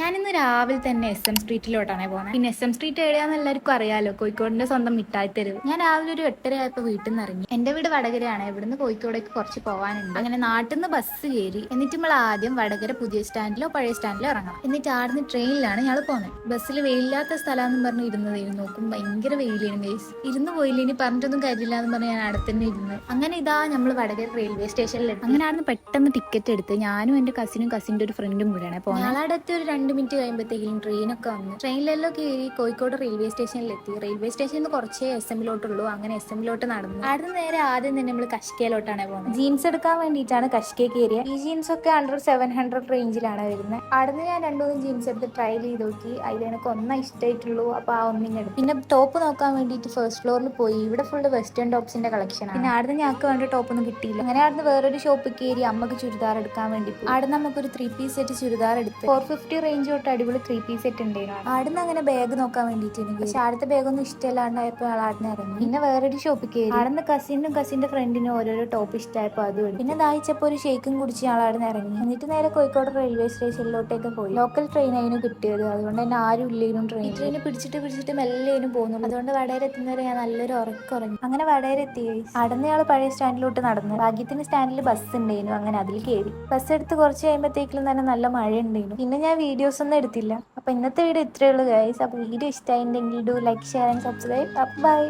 ഞാനിന്ന് രാവിലെ തന്നെ SM സ്ട്രീറ്റിലോട്ടാണ് പോകുന്നത്. പിന്നെ SM സ്ട്രീറ്റ് എവിടെയാന്ന് എല്ലാവർക്കും അറിയാലോ, കോഴിക്കോടിന്റെ സ്വന്തം മിഠായി തെരുവ്. ഞാൻ രാവിലെ ഒരു 8:30 ആയപ്പോൾ വീട്ടിൽ നിന്ന് ഇറങ്ങി. എന്റെ വീട് വടകരയാണ്. ഇവിടുന്ന് കോഴിക്കോടേക്ക് കുറച്ച് പോകാനുണ്ട്. അങ്ങനെ നാട്ടിൽ നിന്ന് ബസ് കയറി. എന്നിട്ട് നമ്മൾ ആദ്യം വടകര പുതിയ സ്റ്റാൻഡിലോ പഴയ സ്റ്റാൻഡിലോ ഇറങ്ങണം. എന്നിട്ട് ആടുന്ന് ട്രെയിനിലാണ് ഞങ്ങൾ പോകുന്നത്. ബസ്സിൽ വെയിലില്ലാത്ത സ്ഥലമെന്ന് പറഞ്ഞ് ഇരുന്നതായിരുന്നു. നോക്കും ഭയങ്കര വെയിലാണ് ഗൈസ്. ഇരുന്ന് പോയില്ല, ഇനി പറഞ്ഞിട്ടൊന്നും കാര്യമില്ല എന്ന് പറഞ്ഞ് ഞാൻ അവിടെ തന്നെ ഇരുന്ന്. അങ്ങനെ ഇതാ നമ്മൾ വടകര റെയിൽവേ സ്റ്റേഷനിലെത്തി. അങ്ങനെ ആടുന്ന് പെട്ടെന്ന് ടിക്കറ്റ് എടുത്ത് ഞാനും എന്റെ കസിന്റെ ഒരു ഫ്രണ്ടും കൂടെയാണ് പോകുന്നത്. ഞങ്ങളടുത്ത് ഒരു 2 മിനിറ്റ് കഴിയുമ്പോഴത്തേക്കും ട്രെയിനൊക്കെ വന്നു. ട്രെയിനിലെല്ലാം കയറി കോഴിക്കോട് റെയിൽവേ സ്റ്റേഷനിലെത്തി. റെയിൽവേ സ്റ്റേഷനിൽ നിന്ന് കുറച്ചേ SM-ലോട്ടുള്ളൂ. അങ്ങനെ SM-ലോട്ട് നടന്നു. അവിടെ നേരെ ആദ്യം തന്നെ നമ്മൾ കഷ്കയിലോട്ടാണ് പോകുന്നത്. ജീൻസ് എടുക്കാൻ വേണ്ടിയിട്ടാണ് കഷ്കയെ കയറിയത്. ഈ ജീൻസ് ഒക്കെ അണ്ടർ 700 റേഞ്ചിലാണ് വരുന്നത്. അവിടുന്ന് ഞാൻ 2-3 ജീൻസ് എടുത്ത് ട്രയൽ ചെയ്ത് നോക്കി. അതിൽ എനിക്ക് ഒന്നാ ഇഷ്ടമായിട്ടുള്ളൂ. അപ്പോൾ ആ ഒന്നിങ്ങെടുത്തു. പിന്നെ ടോപ്പ് നോക്കാൻ വേണ്ടിയിട്ട് ഫസ്റ്റ് ഫ്ലോറിൽ പോയി. ഇവിടെ ഫുള്ള് വെസ്റ്റേൺ ടോപ്സിന്റെ കളക്ഷനാണ്. പിന്നെ അവിടുന്ന് ഞങ്ങൾക്ക് വേണ്ട ടോപ്പൊന്നും കിട്ടിയില്ല. അങ്ങനെ അവിടുന്ന് വേറൊരു ഷോപ്പിൽ കയറി അമ്മക്ക് ചുരിദാർ എടുക്കാൻ വേണ്ടി പോയി. അവിടെ നമുക്കൊരു 3 പീസ് സെറ്റ് ചുരിദാർ എടുത്ത് 450 റേഞ്ച് തൊട്ട് അടിപൊളി 3 പീസ് സെറ്റ് ഉണ്ടായിരുന്നു. ആടുന്ന് അങ്ങനെ ബാഗ് നോക്കാൻ വേണ്ടിയിട്ട് പക്ഷെ അടുത്ത ബാഗൊന്നും ഇഷ്ടമല്ലാണ്ടായപ്പോൾ ആടുന്ന് ഇറങ്ങി. പിന്നെ വേറൊരു ഷോപ്പിൽ കയറി. ആടുന്ന് കസിന്റെ ഫ്രണ്ടിനും ഓരോരോ ടോപ്പ് ഇഷ്ടമായപ്പോൾ അതും എടുത്തു. പിന്നെ ദാഹിച്ചപ്പോൾ ഒരു ഷേക്കും കുടിച്ച് ആടുന്ന് ഇറങ്ങി. എന്നിട്ട് നേരെ കോഴിക്കോട് റെയിൽവേ സ്റ്റേഷനിലോട്ടേക്ക് പോയി. ലോക്കൽ ട്രെയിൻ ആയിരുന്നു കിട്ടിയത്. അതുകൊണ്ട് തന്നെ ആരും ഇല്ലേനും ട്രെയിൻ പിടിച്ചിട്ട് മെല്ലേനും പോകുന്നു. അതുകൊണ്ട് വടകര എത്തുന്നവരെ ഞാൻ നല്ലൊരു ഉറങ്ങി. അങ്ങനെ വടകര എത്തി. അടന്ന് ഞങ്ങൾ പഴയ സ്റ്റാൻഡിലോട്ട് നടന്നു. ഭാഗ്യത്തിന് സ്റ്റാൻഡിൽ ബസ് ഉണ്ടായിരുന്നു. അങ്ങനെ അതിൽ കയറി. ബസ് എടുത്ത് കുറച്ച് കഴിയുമ്പോഴത്തേക്കും തന്നെ നല്ല മഴ ഉണ്ടായിരുന്നു. പിന്നെ ഞാൻ വീഡിയോസ് ഒന്നും എടുത്തില്ല. അപ്പൊ ഇന്നത്തെ വീഡിയോ ഇത്രയേ ഉള്ളൂ ഗൈസ്. അപ്പൊ വീഡിയോ ഇഷ്ടമായിട്ടുണ്ടെങ്കിൽ do like, share and subscribe. By.